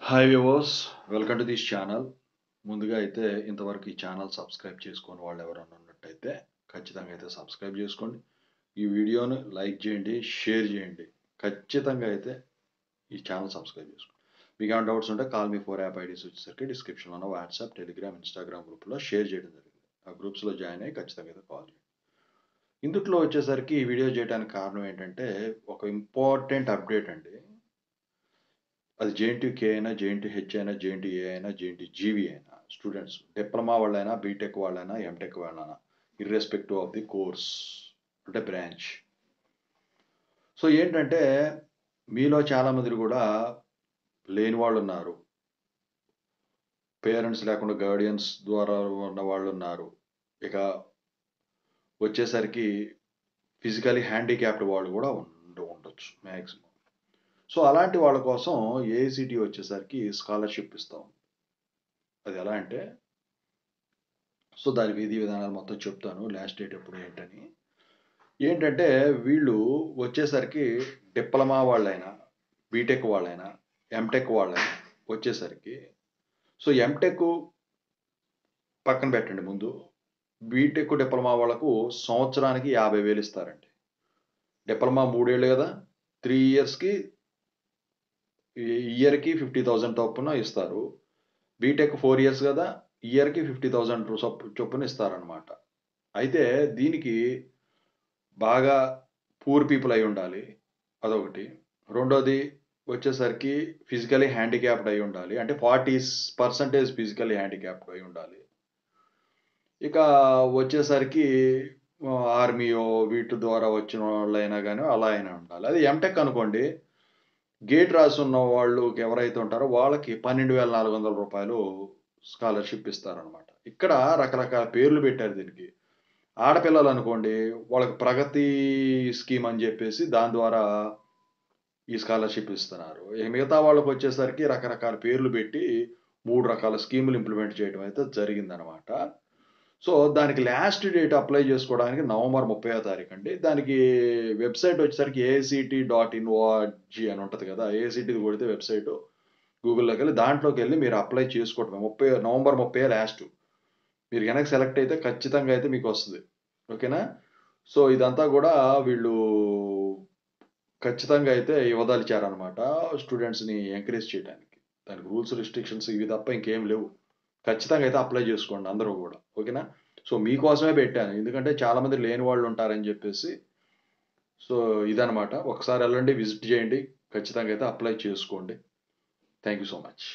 Hi viewers, welcome to this channel. ముందుగా అయితే ఇంతవరకు ఈ ఛానల్ సబ్స్క్రైబ్ చేసుకొని వాళ్ళు ఎవరైనా ఉన్నట్టయితే ఖచ్చితంగా అయితే సబ్స్క్రైబ్ చేసుకోండి. ఈ వీడియోను లైక్ చేయండి, షేర్ చేయండి. ఖచ్చితంగా అయితే ఈ ఛానల్ సబ్స్క్రైబ్ చేసుకోండి. మీకు ఏమైనా డౌట్స్ ఉంటే కాల్ మీ 4 యాప్ ఐడీస్ వచ్చేసరికి డిస్క్రిప్షన్లో ఉన్న వాట్సాప్, టెలిగ్రామ్, ఇన్స్టాగ్రామ్ గ్రూప్లో షేర్ చేయడం జరిగింది. ఆ గ్రూప్స్లో జాయిన్ అయ్యి ఖచ్చితంగా అయితే కాల్ చేయండి. ఇందుట్లో వచ్చేసరికి ఈ వీడియో చేయడానికి కారణం ఏంటంటే ఒక ఇంపార్టెంట్ అప్డేట్ అండి. అది జేఎన్‌టీయూకే అయినా, జేఎన్‌టీహెచ్ అయినా, జేఎన్‌టీఏ అయినా, జేఎన్‌టీజీవీ అయినా స్టూడెంట్స్ డిప్లొమా వాళ్ళైనా, బీటెక్ వాళ్ళైనా, ఎంటెక్ వాళ్ళైనా ఇర్రెస్పెక్టివ్ ఆఫ్ ది కోర్స్ అంటే బ్రాంచ్. సో ఏంటంటే మీలో చాలామంది కూడా లేని వాళ్ళు ఉన్నారు. పేరెంట్స్ లేకుండా గార్డియన్స్ ద్వారా ఉన్న వాళ్ళు ఉన్నారు. ఇక వచ్చేసరికి ఫిజికల్లీ హ్యాండిక్యాప్డ్ వాళ్ళు కూడా ఉండొచ్చు మ్యాక్సిమం. సో అలాంటి వాళ్ళ కోసం ఏఐసిటి వచ్చేసరికి స్కాలర్‌షిప్ ఇస్తాం. అది ఎలా అంటే సో దాని విధి విధానాలు మొత్తం చెప్తాను. లాస్ట్ డేట్ ఎప్పుడు ఏంటని. ఏంటంటే వీళ్ళు వచ్చేసరికి డిప్లొమా వాళ్ళైనా, బీటెక్ వాళ్ళైనా, ఎంటెక్ వాళ్ళైనా వచ్చేసరికి సో ఎంటెక్ పక్కన పెట్టండి ముందు. బీటెక్, డిప్లొమా వాళ్ళకు సంవత్సరానికి 50,000 ఇస్తారండి. డిప్లొమా 3 ఏళ్ళు కదా! 3 ఇయర్స్‌కి ఇయర్‌కి 50,000 చొప్పున ఇస్తారు. బీటెక్ 4 ఇయర్స్ కదా! ఇయర్‌కి 50,000 చొప్పున ఇస్తారనమాట. అయితే దీనికి బాగా పూర్ పీపుల్ అయి ఉండాలి. అదొకటి. రెండోది వచ్చేసరికి ఫిజికల్లీ హ్యాండిక్యాప్డ్ అయి ఉండాలి. అంటే 40% ఫిజికల్లీ హ్యాండిక్యాప్డ్ అయి ఉండాలి. ఇక వచ్చేసరికి ఆర్మీయో వీటి ద్వారా వచ్చిన వాళ్ళైనా గాని అలా అయినా ఉండాలి. అది ఎంటెక్ అనుకోండి. గేట్ రాసున్న వాళ్ళు ఎవరైతే ఉంటారో వాళ్ళకి రూ. 12,400 స్కాలర్‌షిప్ ఇస్తారనమాట. ఇక్కడ రకరకాల పేర్లు పెట్టారు దీనికి. ఆడపిల్లలనుకోండి వాళ్ళకి ప్రగతి స్కీమ్ అని జెప్పేసి దాని ద్వారా ఈ స్కాలర్‌షిప్ ఇస్తున్నారు. ఇక మిగతా వాళ్ళకొచ్చేసరికి రకరకాల పేర్లు పెట్టి 3 రకాల స్కీములు ఇంప్లిమెంట్ చేయడం అయితే జరిగిందనమాట. సో, దానికి లాస్ట్ డేట్ అప్లై చేసుకోవడానికి నవంబర్ 30వ తారీఖండి. దానికి వెబ్‌సైట్ వచ్చేసరికి ఏఐసీటీ.ఇన్.ఓఆర్‌జీ అని ఉంటది కదా! ఏఐసీటీది కొడితే వెబ్‌సైటు గూగుల్‌లోకెళ్ళి దాంట్లోకెళ్ళి మీరు అప్లై చేసుకోవడమే. November 30 last. మీరు గనక సెలెక్ట్ అయితే ఖచ్చితంగా అయితే మీకొస్తది. ఓకేనా? సో, ఇదంతా గూడా వీళ్ళు ఖచ్చితంగా అయితే ఇవ్వదలిచారనమాట. స్టూడెంట్స్‌ని ఎంకరేజ్ చేయడానికి. దానికి రూల్స్, రిస్ట్రిక్షన్స్ ఇవి తప్ప ఇంకేం లేవు. ఖచ్చితంగా అయితే అప్లై చేసుకోండి అందరూ గూడా. ఓకేనా? సో, మీకోసమే పెట్టాను. ఎందుకంటే చాలామంది లేని వాళ్ళుంటారని జెప్పేసి. సో, ఇదనమాట. ఒకసారి ఎళ్ళండి, విజిట్ జేయండి. ఖచ్చితంగా అయితే అప్లై చేసుకోండి. Thank you so much.